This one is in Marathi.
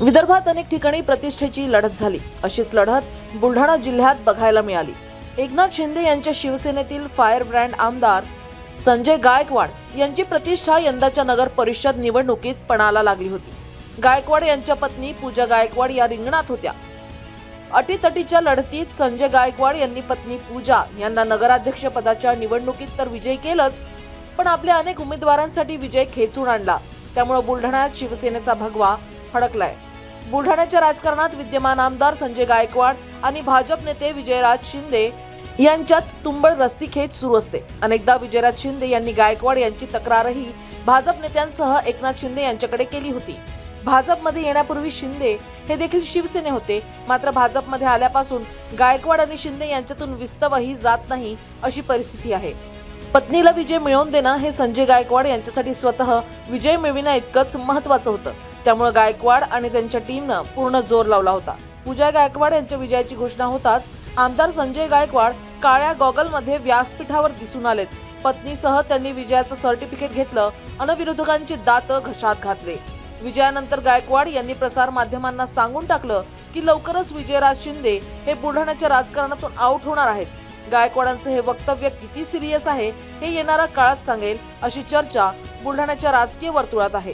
विदर्भात अनेक ठिकाणी प्रतिष्ठेची लढत झाली। अशीच लढत बुलढाणा जिल्ह्यात बघायला मिळाली। एकनाथ शिंदे यांच्या शिवसेनेतील फायर ब्रँड आमदार संजय गायकवाड यांची प्रतिष्ठा यंदाच्या नगर परिषद निवडणुकीत पणाला लागली होती। गायकवाड यांच्या पत्नी पूजा गायकवाड या रिंगणात होत्या। अटीतटीच्या लढतीत संजय गायकवाड यांनी पत्नी पूजा यांना नगराध्यक्ष पदाच्या निवडणुकीत तर विजयी केलंच, पण आपल्या अनेक उमेदवारांसाठी विजय खेचून आणला। त्यामुळे बुलढाण्यात शिवसेनेचा भगवा फडकलाय। बुलढाण्याच्या राजकारणात विद्यमान आमदार संजय गायकवाड आणि भाजप नेते विजयराज शिंदे यांच्यात तुंबळ रस्सीखेच सुरू असते। अनेकदा विजयराज शिंदे यांनी गायकवाड यांची तक्रारही भाजप नेत्यांसह एकनाथ शिंदे यांच्याकडे केली होती। भाजपमध्ये येण्यापूर्वी शिंदे हे देखील शिवसेने होते, मात्र भाजपमध्ये आल्यापासून गायकवाड आणि शिंदे यांच्यातून विस्तवही जात नाही अशी परिस्थिती आहे। पत्नीला विजय मिळवून देणं हे संजय गायकवाड यांच्यासाठी स्वतः विजय मिळविणं इतकंच महत्त्वाचं होतं। त्यामुळे गायकवाड आणि त्यांच्या टीमनं पूर्ण जोर लावला होता। पूजा गायकवाड यांच्या विजयाची घोषणा होताच आमदार संजय गायकवाड काळ्या गॉगलमध्ये व्यासपीठावर दिसून आलेत। पत्नीसह त्यांनी विजयाचं सर्टिफिकेट घेतलं आणि विरोधकांची दात घशात घातले। विजयानंतर गायकवाड यांनी प्रसार माध्यमांना सांगून टाकलं की लवकरच विजयराज शिंदे हे बुलढाण्याच्या राजकारणातून आउट होणार आहेत। गायकवाडांचं हे वक्तव्य किती सिरियस आहे हे येणाऱ्या काळात सांगेल अशी चर्चा बुलढाण्याच्या राजकीय वर्तुळात आहे।